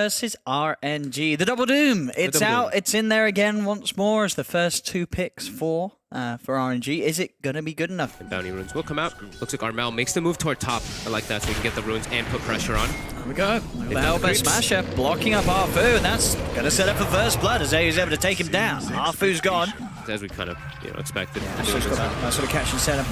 versus RNG. The Double Doom. It's out. It's in there again once more as the first 2 picks for RNG. Is it going to be good enough? And bounty runes will come out. Looks like Armel makes the move toward top. I like that, so we can get the runes and put pressure on. There we go. The Hellbow Smasher blocking up Arfu, and that's going to set up for first blood as Ayu's able to take him down. Arfu's gone. As we kind of, expected. Yeah, so he's got that sort of catch and set up.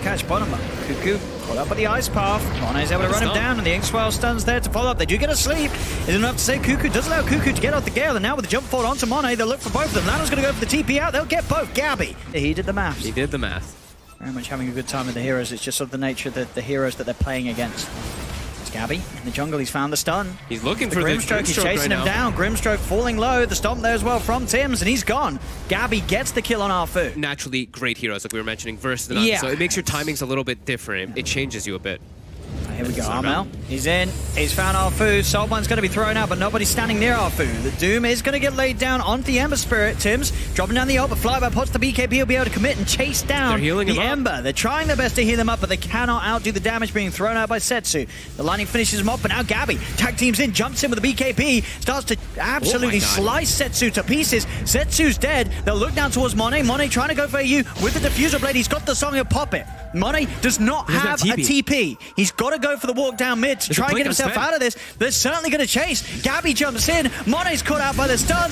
Catch bottom up. Cuckoo caught up by the ice path. Mone's able to run him down, and the X-Swell stuns there to follow up. They do get a sleep. Is enough to say Cuckoo does allow Cuckoo to get out the Gale, and now with the jump forward onto Monet, they'll look for both of them. Lano's going to go for the TP out. They'll get both. Gabby. He did the maths. He did the math. Very much having a good time with the heroes. It's just sort of the nature of the heroes that they're playing against. It's Gabby in the jungle. He's found the stun. He's looking for Grimstroke. He's chasing him down. Grimstroke falling low. The stomp there as well from Tims, and he's gone. Gabby gets the kill on Arfu. Naturally great heroes, like we were mentioning, versus the Nami. Yeah. So it makes your timings a little bit different. It changes you a bit. Here we go, Armel. He's in. He's found Arfu. Soulbine's going to be thrown out, but nobody's standing near Arfu. The Doom is going to get laid down onto the Ember Spirit. Tims dropping down the ult, but Flyby pots the BKB. He'll be able to commit and chase down the Ember. They're trying their best to heal them up, but they cannot outdo the damage being thrown out by Setsu. The lightning finishes him off, but now Gabby tag teams in, jumps in with the BKB, starts to absolutely slice Setsu to pieces. Setsu's dead. They'll look down towards Monet. Monet trying to go for AU with the diffuser blade. He's got the song, he'll pop it. Monet does not have a TP. He's got to go for the walk down mid to try and get himself out of this. They're certainly going to chase. Gabby jumps in. Monet's caught out by the stun.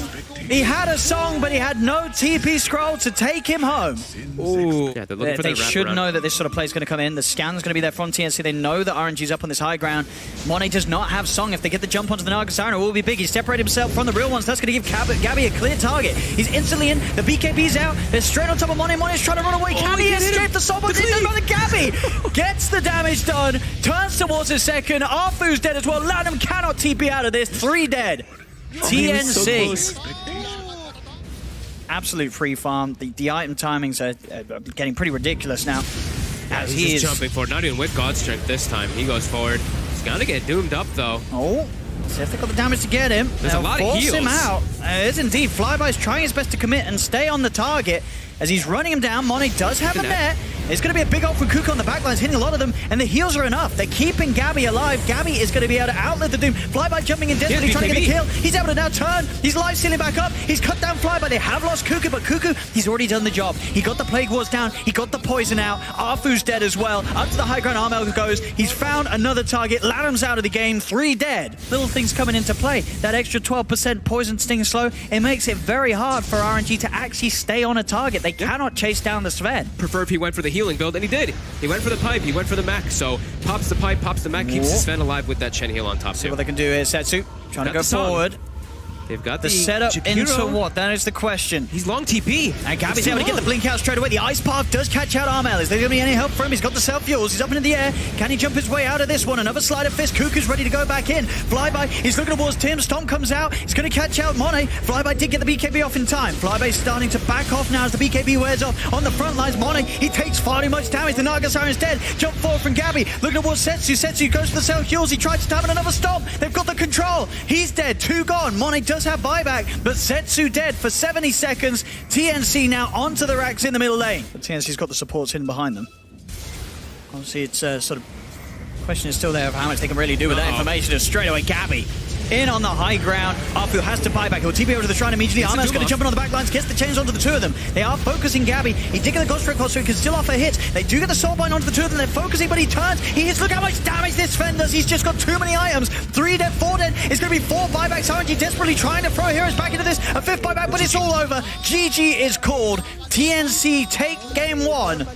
He had a song, but he had no TP scroll to take him home. Ooh. Yeah, they're looking for they should know that this sort of play is going to come in. The scan's going to be there from TNC. They know that RNG's up on this high ground. Monet does not have song. If they get the jump onto the Naga Siren, it will be big. He's separated himself from the real ones. That's going to give Gabby a clear target. He's instantly in. The BKB's out. They're straight on top of Monet. Monet's trying to run away. Can he escape the Soulbone? By the Gabby gets the damage done. Turns towards his second. Arfu's dead as well. Lanham cannot TP out of this. 3 dead. TNC. Absolute free farm. The item timings are getting pretty ridiculous now. As he's just jumping forward, not even with God Strength this time. He goes forward. He's gonna get doomed up though. Oh, see if they got the damage to get him. There's a lot of heals. Force him out. It is indeed. Flyby's trying his best to commit and stay on the target. As he's running him down, Monet does have a net. It's going to be a big ult from Kuko on the backlines, hitting a lot of them, and the heals are enough. They're keeping Gabby alive. Gabby is going to be able to outlive the Doom. Flyby jumping in desperately, trying to get the kill. He's able to now turn. He's life stealing back up. He's cut down Flyby. They have lost Kuko, but Kuko, he's already done the job. He got the Plague Wards down. He got the poison out. Arfu's dead as well. Up to the high ground, Armel goes. He's found another target. Lanham's out of the game. 3 dead. Little things coming into play. That extra 12% poison sting slow, it makes it very hard for RNG to actually stay on a target. They cannot chase down the Sven. Prefer if he went for the healing build, and he did. He went for the pipe, he went for the mech, so pops the pipe, pops the mech, keeps the Sven alive with that Shen heal on top. See what they can do here. Setsu trying to go forward. They've got the setup into what? That is the question. He's long TP. And Gabby's able to get the blink out straight away. The ice path does catch out Armel. Is there going to be any help for him? He's got the self-fuels. He's up into the air. Can he jump his way out of this one? Another slide of fist. Cuckoo's ready to go back in. Flyby, he's looking towards Tim. Stomp comes out. He's going to catch out Monet. Flyby did get the BKB off in time. Flyby's starting to back off now as the BKB wears off. On the front lines, Monet, he takes far too much damage. The Naga Siren's dead. Jump forward from Gabby. Looking towards Setsu. Setsu goes for the self-fuels. He tries to stab in another stomp. They've got the control. He's dead. 2 gone. Monet does have buyback. But Setsu dead for 70 seconds. TNC now onto the racks in the middle lane. But TNC's got the supports hidden behind them. Obviously, it's sort of question is still there of how much they can really do with that information. Just straight away, Gabby in on the high ground. Arfu has to buy back. He'll TP over to the shrine immediately. Armel's going to jump in on the back lines, gets the chains onto the 2 of them. They are focusing Gabby. He did get the Ghost Strike so he can still offer hits. They do get the Soulbind onto the 2 of them. They're focusing, but he turns. He hits. Look how much damage this Sven does. He's just got too many items. 3 dead, 4 dead. It's going to be 4 buybacks. RNG desperately trying to throw heroes back into this. A 5th buyback, but it's all over. GG is called. TNC take game 1.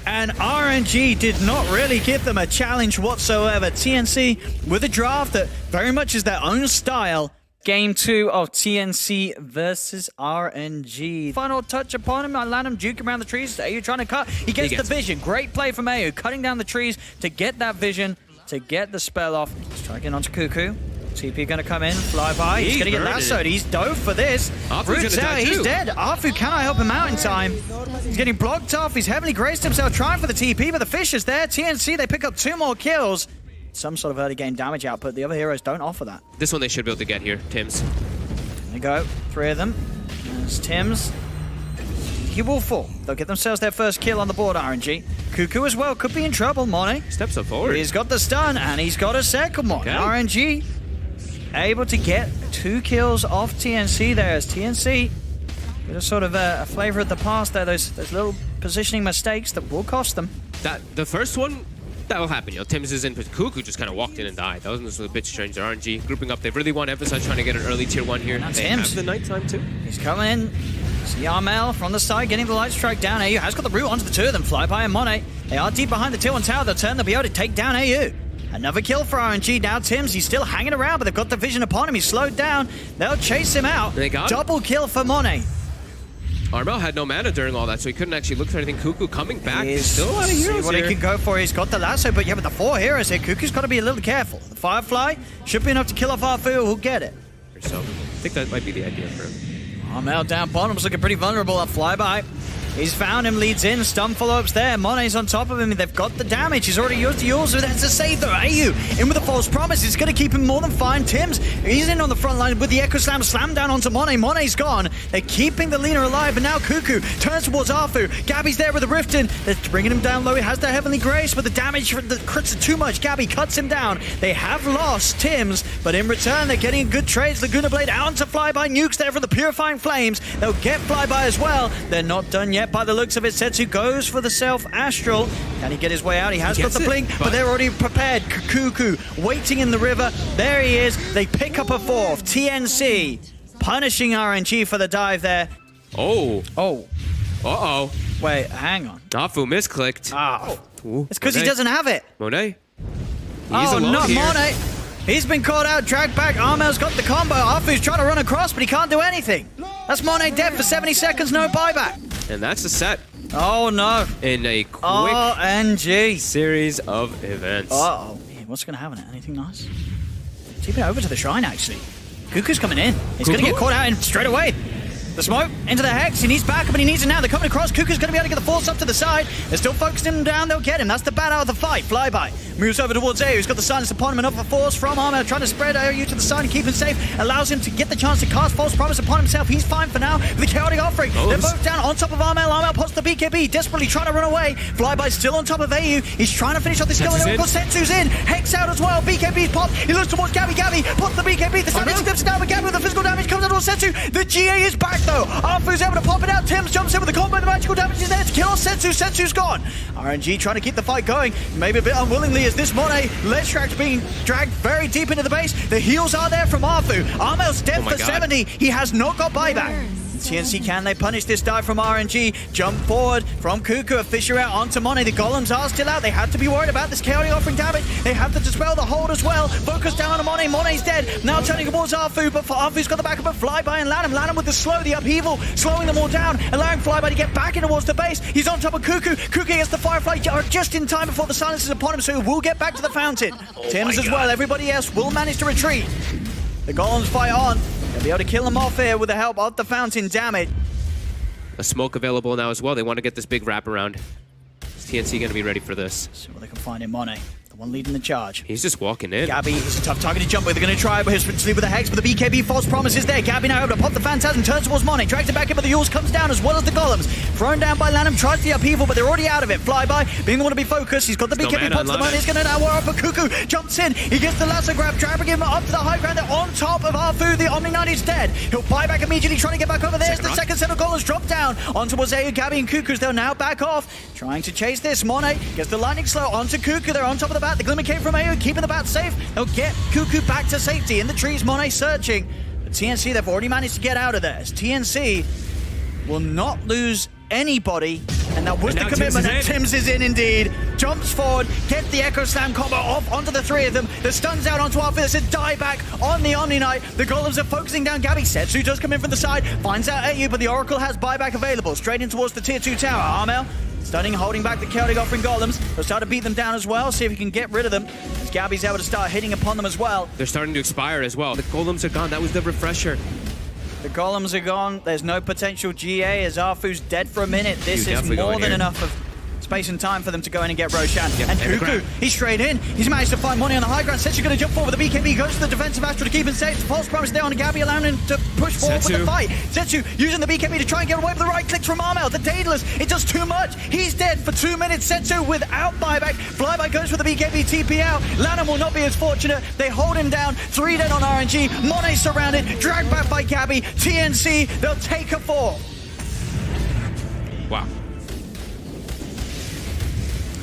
And RNG did not really give them a challenge whatsoever. TNC with a draft that very much is their own style. Game 2 of TNC versus RNG. Final touch upon him. I land him juking around the trees. Are you trying to cut? He gets the vision. Great play from AU. Cutting down the trees to get that vision, to get the spell off. Striking onto Cuckoo. TP going to come in, fly by. He's going to get lassoed. He's dove for this. Roots out. He's dead. Arfu cannot help him out in time. He's getting blocked off. He's heavily graced himself trying for the TP, but the fish is there. TNC, they pick up 2 more kills. Some sort of early game damage output. The other heroes don't offer that. This one they should be able to get here, Tims. There you go. 3 of them. There's Tims. He will fall. They'll get themselves their first kill on the board, RNG. Cuckoo as well. Could be in trouble, Monet. Steps up forward. He's got the stun, and he's got a second one. Okay. RNG able to get 2 kills off TNC there, as TNC with a sort of a flavor of the past there, those little positioning mistakes that will cost them. The first one, that will happen. You know, Tims is in, but Cuckoo just kind of walked in and died. That was a bit strange. They're RNG grouping up. They really want to emphasize trying to get an early tier 1 here. They have the nighttime too. He's coming in. See Armel from the side, getting the light strike down. AU has got the root onto the 2 of them. Flyby and Monet. They are deep behind the tier 1 tower. They'll turn. They'll be able to take down AU. Another kill for RNG. Now Tims, he's still hanging around, but they've got the vision upon him. He's slowed down. They'll chase him out. They got double kill for Monet. Armel had no mana during all that, so he couldn't actually look for anything. Cuckoo coming back. He's still a lot of heroes what here. He can go for. He's got the lasso, but yeah, with the 4 heroes here, Cuckoo's got to be a little careful. The Firefly should be enough to kill off Arfu. Who'll get it? So I think that might be the idea for him. Armel down bottom's looking pretty vulnerable. A flyby. He's found him, leads in, stun follow-ups there. Monet's on top of him. They've got the damage. He's already used the yours. That's a save though. AU in with a false promise. It's going to keep him more than fine. Tims, he's in on the front line with the Echo Slam down onto Monet. Monet's gone. They're keeping the Lina alive, but now Cuckoo turns towards Arfu. Gabby's there with the Riften. They're bringing him down low. He has the Heavenly Grace, but the damage from the crits are too much. Gabby cuts him down. They have lost Tims, but in return, they're getting good trades. Laguna Blade out onto Flyby. Nukes there for the Purifying Flames. They'll get Flyby as well. They're not done yet by the looks of it. Setsu goes for the self-astral. Can he get his way out? He has got the blink, but they're already prepared. Cuckoo waiting in the river. There he is. They pick up a 4th. TNC punishing RNG for the dive there. Oh. Uh-oh. Wait, hang on. Afu misclicked. It's because he doesn't have it. Monet. Monet. He's been caught out, dragged back. Armel's got the combo. Afu's trying to run across, but he can't do anything. That's Monet dead for 70 seconds, no buyback. And that's the set. Oh no. In a quick RNG series of events. Uh-oh. What's going to happen? Anything nice? Keeping it over to the shrine, actually. Cuckoo's coming in. He's going to get caught out in straight away. The smoke into the Hex. He needs backup, but he needs it now. They're coming across. Cuckoo's going to be able to get the force up to the side. They're still focusing him down. They'll get him. That's the bad out of the fight. Flyby moves over towards AU. He's got the silence upon him. Another force from Armor trying to spread AU to the side and keep him safe. Allows him to get the chance to cast False Promise upon himself. He's fine for now. The Chaotic Offering. They're both down on top of Armel. Armel pots the BKB. Desperately trying to run away. Flyby's still on top of AU. He's trying to finish off this kill. Of course, Setsu's in. Hex out as well. BKB's popped. He looks towards Gabby. Gabby pots the BKB. The damage clips down, but Gabby with the physical damage comes out towards Setsu. The GA is back though. Arfu's able to pop it out. Tims jumps in with the combo. The magical damage is there to kill off Setsu. Setsu's gone. RNG trying to keep the fight going. Maybe a bit unwillingly as this Monet Ledgetrack's being dragged very deep into the base. The heals are there from Arfu. Armel's dead for 70. He has not got buyback. TNC, can they punish this dive from RNG? Jump forward from Cuckoo, a Fisher out onto Monet. The Golems are still out. They have to be worried about this Chaotic Offering damage. They have to dispel the hold as well. Focus down on Monet. Monet's dead. Now turning towards Arfu, but Arfu's got the backup of Flyby and Lanham. Lanham with the slow, the upheaval, slowing them all down, allowing Flyby to get back in towards the base. He's on top of Cuckoo. Cuckoo gets the Firefly just in time before the silence is upon him, so he will get back to the fountain. Tims as well. Everybody else will manage to retreat. The Golems fight on. They'll be able to kill them off here with the help of the fountain damage. A smoke available now as well. They want to get this big wraparound. Is TNC going to be ready for this? See what they can find in Monet. The one leading the charge. He's just walking in. Gabby is a tough target to jump with. They're going to try, but he'll sleep with the Hex, but the BKB False Promise is there. Gabby now able to pop the Phantasm, turns towards Monet, drags it back in, but the Yules comes down as well as the Golems. Thrown down by Lanham, tries the upheaval, but they're already out of it. Flyby, being the one to be focused. He's got the BKB, pops the Monet. He's going to now war up for Cuckoo. Jumps in. He gets the lasso grab, dragging him up to the high ground. They're on top of Arfu. The Omni Knight is dead. He'll buy back immediately, trying to get back over there. The second set of Golems drop down onto AU, Gabby, and Cuckoo's. They'll now back off, trying to chase this. Monet gets the lightning slow onto Cuckoo. They're on top of the bat. The Glimmer came from AU, keeping the bat safe. They'll get Cuckoo back to safety. In the trees, Monet searching. But TNC, they've already managed to get out of there. As TNC will not lose anybody, and that was the commitment. Tims is in indeed. Jumps forward, gets the Echo Slam combo off onto the 3 of them. The stun's out onto Arfu. There's a die back on the Omni Knight. The Golems are focusing down Gabby. Setsu does come in from the side, finds out AU, but the Oracle has buyback available. Straight in towards the tier 2 tower. Armel stunning, holding back the Chaotic Offering Golems. They'll start to beat them down as well, see if he can get rid of them, as Gabby's able to start hitting upon them as well. They're starting to expire as well. The Golems are gone. That was the refresher. The Golems are gone. There's no potential GA as Arfu's dead for a minute. This is more than enough of space and time for them to go in and get Roshan. Yep, And and Cuckoo, he's straight in. He's managed to find money on the high ground. Setsu's going to jump forward with the BKB. Goes to the defensive Astral to keep him safe. False promise there on Gabby, allowing him to push forward with the fight. Setsu using the BKB to try and get away with the right clicks from Armel. The Daedalus, it does too much. He's dead for 2 minutes. Setsu without buyback. Flyby goes for the BKB TP out. Lanham will not be as fortunate. They hold him down. 3 dead on RNG. Monet surrounded. Dragged back by Gabby. TNC, they'll take a fall. Wow.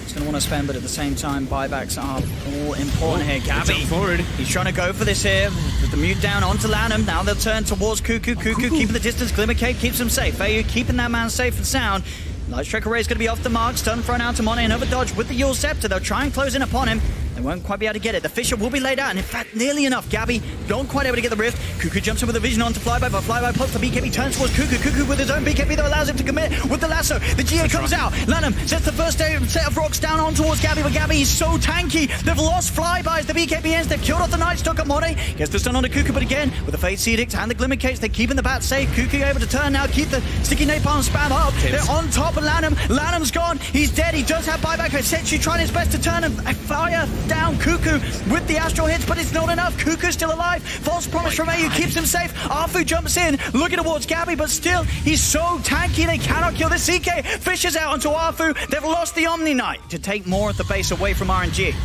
He's going to want to spend, but at the same time, buybacks are all important here. Gabby, forward. He's trying to go for this here. With the mute down onto Lanham. Now they'll turn towards Cuckoo. Cuckoo keeping the distance. Glimmer Cape keeps him safe. AU keeping that man safe and sound. Light Strike Array is going to be off the mark. Stun thrown out to Monet. Another dodge with the Yule Scepter. They'll try and close in upon him. They won't quite be able to get it. The Fisher will be laid out, and in fact, nearly enough. Gabby don't quite able to get the Rift. Cuckoo jumps in with a vision onto Flyby, but Flyby pops the BKB, turns towards Cuckoo. Cuckoo with his own BKB that allows him to commit with the lasso. The GA comes out. Lanham sets the first set of rocks down on towards Gabby, but Gabby is so tanky. They've lost Flyby as the BKB ends. They've killed off the Night Stalker. Monet gets the stun onto Cuckoo, but again, with the Fate Edict and the Glimmer Case, they're keeping the bat safe. Cuckoo able to turn now, keep the sticky napalm spam up. They're on top of Lanham. Lanham's gone. He's dead. He does have buyback. Setsu trying his best to turn and fire down Cuckoo with the astral hits, but it's not enough. Cuckoo's still alive. False promise from AU keeps him safe. Arfu jumps in, looking towards Gabby, but still, he's so tanky they cannot kill the CK. Fishes out onto Arfu. They've lost the Omni Knight to take more of the base away from RNG.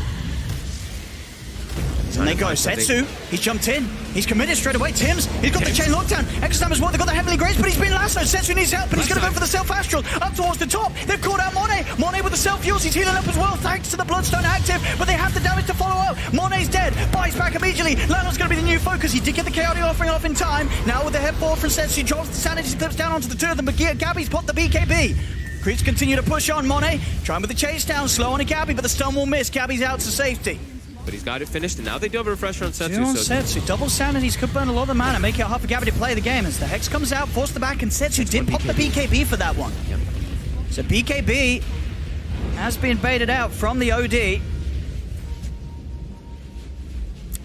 And they go. Setsu, he's jumped in. He's committed straight away. Tims, he's got the chain lockdown. Exosam as well. They've got the Heavenly Grace, but he's been lassoed. Setsu needs help, and he's going to go for the self-astral. Up towards the top. They've called out Monet. Monet with the self-fuels. He's healing up as well, thanks to the Bloodstone active, but they have the damage to follow up. Monet's dead. Bites back immediately. Lanham's going to be the new focus. He did get the chaotic offering off in time. Now with the head forward from Setsu, drops the sanity slips down onto the two of them, but Gabby's popped the BKB. Creeps continue to push on Monet. Trying with the chase down. Slow on to Gabby, but the stun will miss. Gabby's out to safety. But he's got it finished, and now they do have a refresher on Setsu. Setsu. Double sanities could burn a lot of mana, make it hard for Gabby to play the game. As the Hex comes out, force the back, and Setsu did pop the BKB for that one. Yep. So BKB has been baited out from the OD.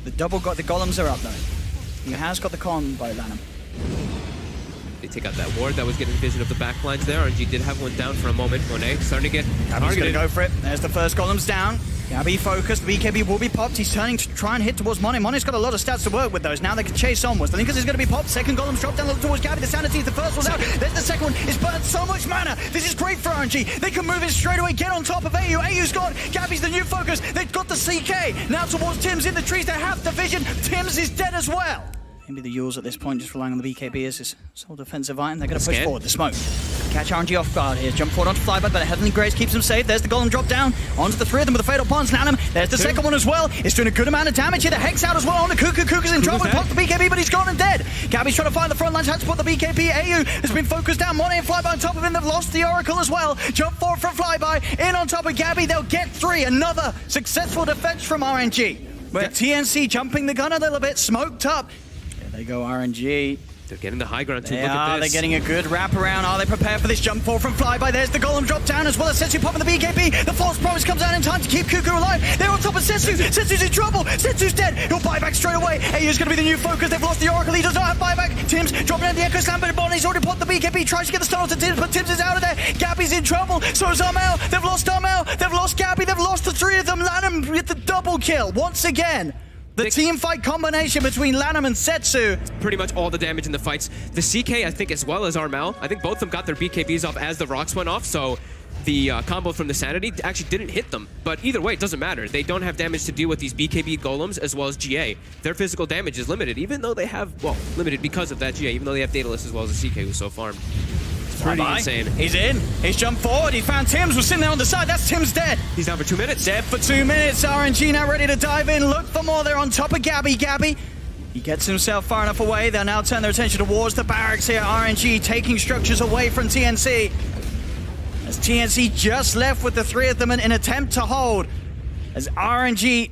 The golems are up though. He has got the con by Lanham. They take out that ward that was getting vision of the backlines there. RNG did have one down for a moment. Monet starting to get Gabby's going to go for it. There's the first golems down. Gabby focused, the BKB will be popped. He's turning to try and hit towards Monet. Monet's got a lot of stats to work with those. Now they can chase onwards. The Linkers is going to be popped. Second golem's dropped down towards Gabby. The sanity, the first one's out. There's the second one. It's burned so much mana. This is great for RNG. They can move in straight away, get on top of AU. AU's gone. Gabby's the new focus. They've got the CK. Now towards Tims in the trees. They have the vision. Tims is dead as well. Maybe the Yules at this point, just relying on the BKB as his sole defensive item. They're going to push forward. The smoke. Catch RNG off guard here. Jump forward onto Flyby, but the Heavenly Grace keeps him safe. There's the golem drop down onto the three of them with the Fatal Ponds. Lanham. There's the second one as well. It's doing a good amount of damage here. The Hex out as well on the Cuckoo. Cuckoo's in trouble. Popped the BKB, but he's gone and dead. Gabby's trying to find the front lines. Had to put the BKB. AU has been focused down. Monet and Flyby on top of him. They've lost the Oracle as well. Jump forward from Flyby. In on top of Gabby. They'll get 3. Another successful defense from RNG. But TNC jumping the gun a little bit. Smoked up. They go RNG. They're getting the high ground too. Look at this. They're getting a good wrap around. Are they prepared for this jump forward from Flyby? There's the golem drop down as well as Setsu popping the BKB. The false promise comes out in time to keep Cuckoo alive. They're on top of Setsu. Setsu's in trouble. Setsu's dead. He'll buy back straight away. AU's going to be the new focus. They've lost the Oracle. He does not have buyback. Tims dropping out the Echo Slam, but Bonnie's already popped the BKB. Tries to get the stun onto Tims, but Tims is out of there. Gabby's in trouble. So is Armel. They've lost Armel. They've lost Gabby. They've lost the 3 of them. Lanham with the double kill once again. The team fight combination between Lanham and Setsu. Pretty much all the damage in the fights. The CK, I think, as well as Armel, I think both of them got their BKBs off as the rocks went off, so the combo from the Sanity actually didn't hit them. But either way, it doesn't matter. They don't have damage to deal with these BKB golems as well as GA. Their physical damage is limited, even though they have, well, limited because of that GA, even though they have Daedalus as well as the CK who's so farmed. Pretty insane. He's in. He's jumped forward. He found Tims. Was sitting there on the side. That's Tims dead. He's down for 2 minutes. Dead for 2 minutes. RNG now ready to dive in. Look for more. They're on top of Gabby. Gabby. He gets himself far enough away. They'll now turn their attention towards the barracks here. RNG taking structures away from TNC. As TNC just left with the 3 of them in an attempt to hold. As RNG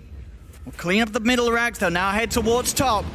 will clean up the middle racks. They'll now head towards top.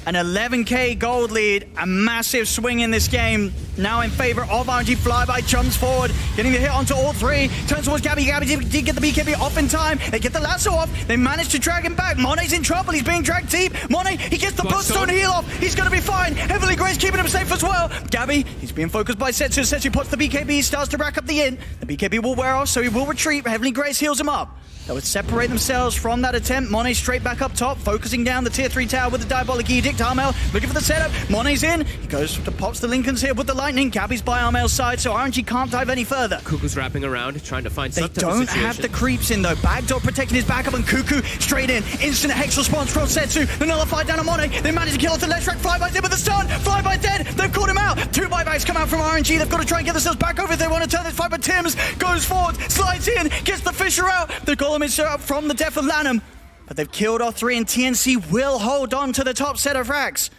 An 11k gold lead. A massive swing in this game now in favor of RNG. Flyby jumps forward, getting the hit onto all three. Turns towards Gabby. Gabby did get the BKB off in time. They get the lasso off. They manage to drag him back. Mone's in trouble. He's being dragged deep. Mone, he gets the Bloodstone heal off. He's going to be fine. Heavenly Grace keeping him safe as well. Gabby, he's being focused by Setsu. Setsu puts the BKB, starts to rack up the in. The BKB will wear off, so he will retreat. Heavenly Grace heals him up. They would separate themselves from that attempt. Mone straight back up top, focusing down the tier 3 tower with the Diabolic Edict. Armel looking for the setup. Mone's in. He goes to pops the Lincolns here with the lightning. Gabby's by Armel's side, so RNG can't dive any further. Cuckoo's wrapping around, trying to find They some type of don't situation. have the creeps in though. Bagdog protecting his backup and Cuckoo straight in. Instant Hex response from Setsu. The nullified down on Mone. They manage to kill off the left track. Flyby's in with the stun. Flyby dead. They've caught him out. 2 buybacks come out from RNG. They've got to try and get themselves back over if they want to turn this fight. But Timms goes forward, slides in, gets the Fisher out. The Golem is out from the death of Lanham. But they've killed off 3 and TNC will hold on to the top set of racks.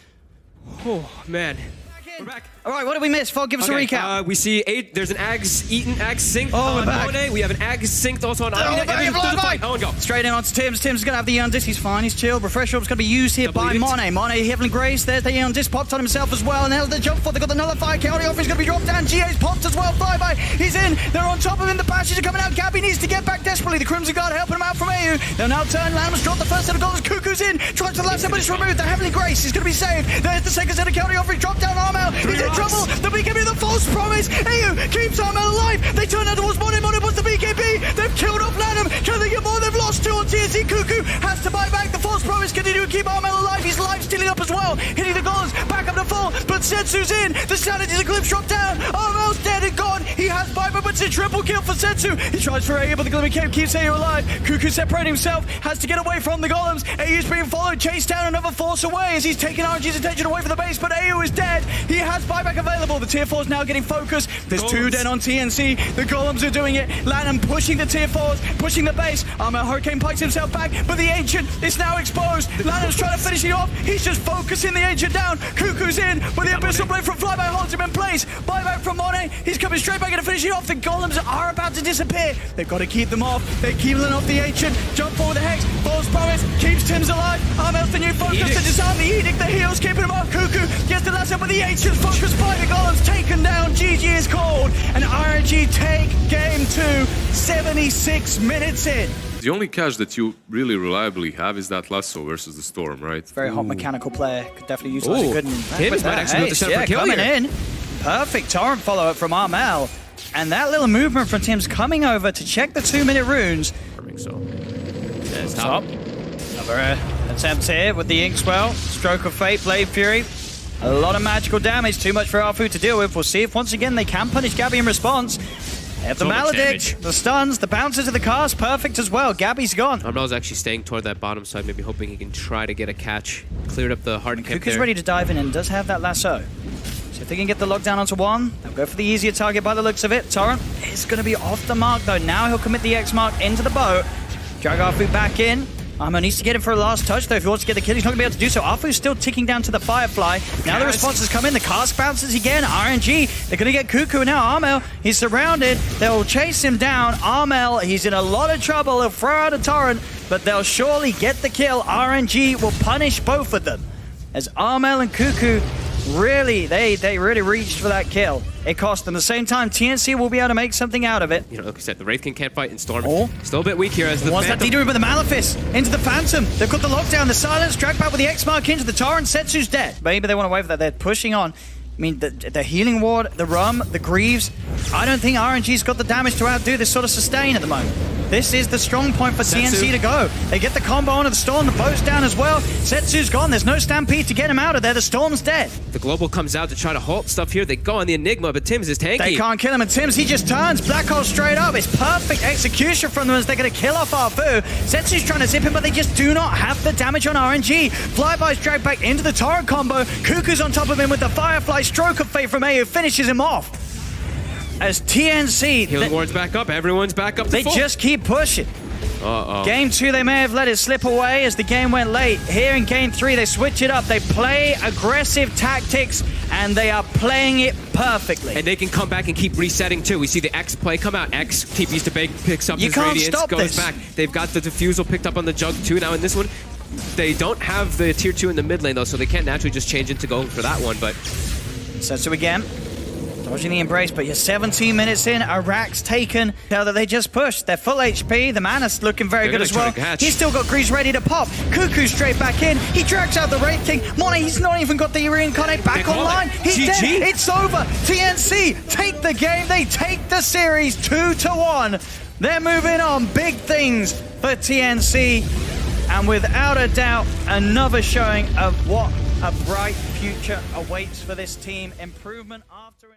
Oh, man. We're back. All right, what did we miss? Fog, give us a recap. We see there's an Ags eaten, Ags synced we're on back. Mone. We have an Ags synced also on Oh, Armina. back, Fight. Oh, and go. Straight in onto Timms. Timms is going to have the Eon Disc. He's fine. He's chilled. Refresh Orb's going to be used here Double by edict. Mone. Mone, Heavenly Grace. There's the Eon Disc popped on himself as well. And there's the jump for. They got the Nullifier. County off. He's going to be dropped down. GA's popped as well. Flyby. He's in. They're on top of him. The bashes are coming out. Gabby needs to get back desperately. The Crimson Guard helping him out from AU. They'll now turn. Lanham's dropped the first set of goals. Cuckoo's in. Tries to the last set, but it's removed. The Heavenly Grace is going to be saved. There's the second set of County off. He's dropped down Armel. He's in trouble. The BKB, the false promise. AU keeps Armel alive. They turn out towards Mone. Mone wants the BKB. They've killed off Lanham. Can they get more? They've lost 2 on TNC. Cuckoo has to buy back. The false promise continue to keep Armel alive. He's life stealing up as well. Hitting the goals. Back up to full. But Setsu's in. The Sanity's eclipse dropped down. Armel's dead and gone. He has buyback, but it's a triple kill for Setsu. He tries for AU, but the Glimmer Cave keeps AU alive. Cuckoo separating himself. Has to get away from the golems. AU's being followed. Chased down another force away as he's taking RNG's attention away from the base, but AU is dead. He has buyback available. The tier 4 is now getting focused. There's 2 dead on TNC. The golems are doing it. Lanham pushing the tier 4s, pushing the base. Armel Hurricane pikes himself back, but the Ancient is now exposed. Lanham's trying to finish it off. He's just focusing the Ancient down. Cuckoo's in, but the Abyssal Blade from Flyby holds him in place. Buyback from Mone. He's coming straight back in to finish it off. The golems are about to disappear. They've got to keep them off. They're keeping off the Ancient. Jump forward the Hex. False promise. Keeps Tim's alive. Armel's the new focus to disarm the Edict. The heals keeping him off. Cuckoo gets the last up with the Ancient's focus by the golems. Taken down. GG is called. And RNG take game 2. 76 minutes in. The only catch that you really reliably have is that lasso versus the Storm, right? Very hot mechanical player. Could definitely utilize a good Timms might actually be able to set up a kill coming here. in. Perfect torrent follow-up from Armel. And that little movement from Tim's coming over to check the 2-minute runes. So, there's Top. Another attempt here with the Inkswell. Stroke of Fate, Blade Fury. A lot of magical damage. Too much for Arfu to deal with. We'll see if once again they can punish Gabby in response. They have the So much Maledict, damage. the stuns, the bounces of the cast. Perfect as well. Gabby's gone. Armel's actually staying toward that bottom side, maybe hoping he can try to get a catch. Cleared up the hard camp Cuckoo's there. ready to dive in and does have that lasso. So if they can get the lockdown onto one, they'll go for the easier target by the looks of it. Torrent is going to be off the mark though. Now he'll commit the X mark into the boat. Drag Arfu back in. Armo needs to get him for a last touch though. If he wants to get the kill, he's not going to be able to do so. Arfu's still ticking down to the Firefly. Now the responses come in. The cast bounces again. RNG, they're going to get Cuckoo now. Armel, he's surrounded. They'll chase him down. Armel, he's in a lot of trouble. He'll throw out a torrent, but they'll surely get the kill. RNG will punish both of them. As Armel and Cuckoo really, they really reached for that kill. It cost them. At the same time, TNC will be able to make something out of it. You know, like I said, the Wraith King can't fight in Storm. Oh. Still a bit weak here as the Wants that Phantom. leader with the Malefice into the Phantom. They've got the lockdown, the silence, drag back with the X mark into the Torrent. Setsu's dead. Maybe they want to wait for that. They're pushing on. I mean, the Healing Ward, the Rum, the Greaves. I don't think RNG's got the damage to outdo this sort of sustain at the moment. This is the strong point for TNC to go. They get the combo onto the Storm, the boat's down as well. Setsu's gone, there's no Stampede to get him out of there. The Storm's dead. The Global comes out to try to halt stuff here. They go on the Enigma, but Tim's is tanky. They can't kill him, and Tim's, he just turns. Black Hole straight up. It's perfect execution from them as they're going to kill off Arfu. Setsu's trying to zip him, but they just do not have the damage on RNG. Flyby's dragged back into the Torrent combo. Cuckoo's on top of him with the Firefly. Stroke of Fate from AU finishes him off. As TNC... Healing Ward's back up. Everyone's back up to They full. just keep pushing. Game 2, they may have let it slip away as the game went late. Here in Game 3, they switch it up. They play aggressive tactics, and they are playing it perfectly. And they can come back and keep resetting, too. We see the X play come out. X, TP's to bake, picks up You his can't Radiance, stop goes this. back. They've got the Diffusal picked up on the Jug, too. Now in this one, they don't have the Tier 2 in the mid lane, though, so they can't naturally just change into going for that one, but... Setsu again. Dodging the embrace, but you're 17 minutes in. Iraq's taken. Tell that they just pushed. They're full HP. The Mana's looking very good as well. He's still got Grease ready to pop. Cuckoo straight back in. He drags out the Wraith King. Money, he's not even got the reincarnate back online. He's dead. It's over. TNC take the game. They take the series 2-1. They're moving on. Big things for TNC. And without a doubt, another showing of what a bright future awaits for this team. Improvement after